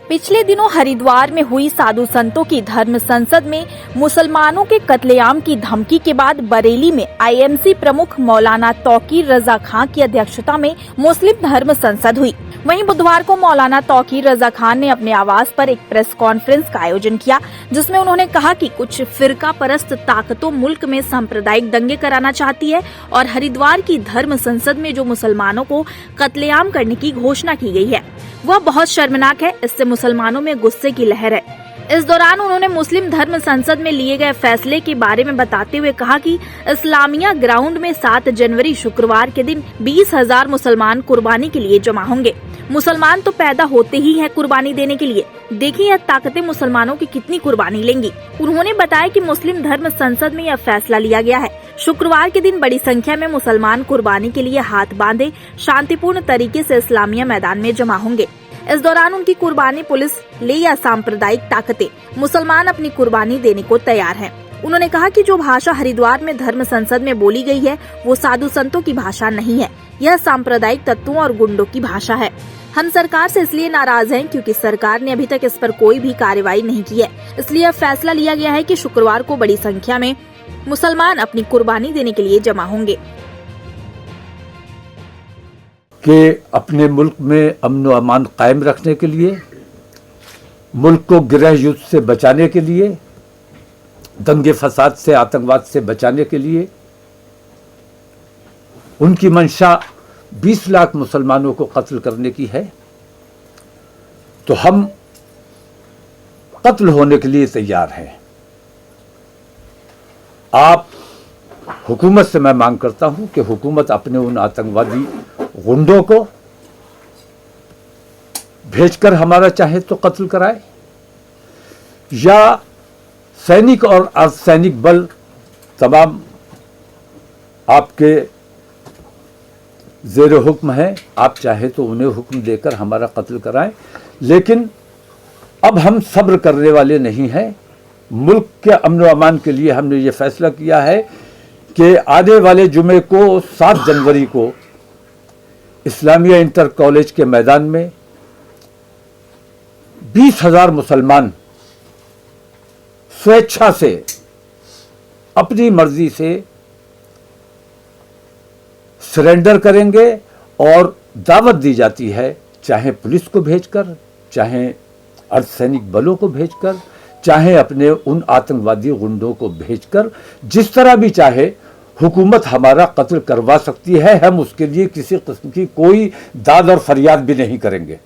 पिछले दिनों हरिद्वार में हुई साधु संतों की धर्म संसद में मुसलमानों के कत्लेआम की धमकी के बाद बरेली में आईएमसी प्रमुख मौलाना तौकीर रजा खान की अध्यक्षता में मुस्लिम धर्म संसद हुई। वहीं बुधवार को मौलाना तौकीर रजा खान ने अपने आवास पर एक प्रेस कॉन्फ्रेंस का आयोजन किया, जिसमें उन्होंने कहा कि कुछ फिरका परस्त ताकतों मुल्क में सांप्रदायिक दंगे कराना चाहती है और हरिद्वार की धर्म संसद में जो मुसलमानों को कत्लेआम करने की घोषणा की गई है वह बहुत शर्मनाक है। इससे मुसलमानों में गुस्से की लहर है। इस दौरान उन्होंने मुस्लिम धर्म संसद में लिए गए फैसले के बारे में बताते हुए कहा कि इस्लामिया ग्राउंड में 7 जनवरी शुक्रवार के दिन 20,000 मुसलमान कुर्बानी के लिए जमा होंगे। मुसलमान तो पैदा होते ही हैं कुर्बानी देने के लिए। देखिए यह ताकतें मुसलमानों की कितनी कुर्बानी लेंगी। उन्होंने बताया कि मुस्लिम धर्म संसद में यह फैसला लिया गया है। शुक्रवार के दिन बड़ी संख्या में मुसलमान कुर्बानी के लिए हाथ बांधे शांतिपूर्ण तरीके से इस्लामिया मैदान में जमा होंगे। इस दौरान उनकी कुर्बानी पुलिस ले या सांप्रदायिक ताकतें, मुसलमान अपनी कुर्बानी देने को तैयार हैं। उन्होंने कहा कि जो भाषा हरिद्वार में धर्म संसद में बोली गई है वो साधु संतों की भाषा नहीं है, यह सांप्रदायिक तत्वों और गुंडों की भाषा है। हम सरकार से इसलिए नाराज हैं क्योंकि सरकार ने अभी तक इस पर कोई भी कार्रवाई नहीं की है। इसलिए यह फैसला लिया गया है कि शुक्रवार को बड़ी संख्या में मुसलमान अपनी कुर्बानी देने के लिए जमा होंगे। कि अपने मुल्क में अमन व अमान कायम रखने के लिए, मुल्क को गृह युद्ध से बचाने के लिए, दंगे फसाद से, आतंकवाद से बचाने के लिए उनकी मंशा 20 लाख मुसलमानों को कत्ल करने की है, तो हम कत्ल होने के लिए तैयार हैं। आप हुकूमत से मैं मांग करता हूं कि हुकूमत अपने उन आतंकवादी गुंडों को भेजकर हमारा चाहे तो कत्ल कराए, या सैनिक और अर्धसैनिक बल तमाम आपके ज़ेर हुक्म है, आप चाहे तो उन्हें हुक्म देकर हमारा कत्ल कराएं। लेकिन अब हम सब्र करने वाले नहीं हैं। मुल्क के अमन व अमान के लिए हमने ये फैसला किया है कि आने वाले जुमे को 7 जनवरी को इस्लामिया इंटर कॉलेज के मैदान में 20,000 मुसलमान स्वेच्छा से, अपनी मर्जी से सरेंडर करेंगे और दावत दी जाती है, चाहे पुलिस को भेजकर, चाहे अर्धसैनिक बलों को भेजकर, चाहे अपने उन आतंकवादी गुंडों को भेजकर, जिस तरह भी चाहे हुकूमत हमारा कत्ल करवा सकती है। हम उसके लिए किसी किस्म की कोई दाद और फरियाद भी नहीं करेंगे।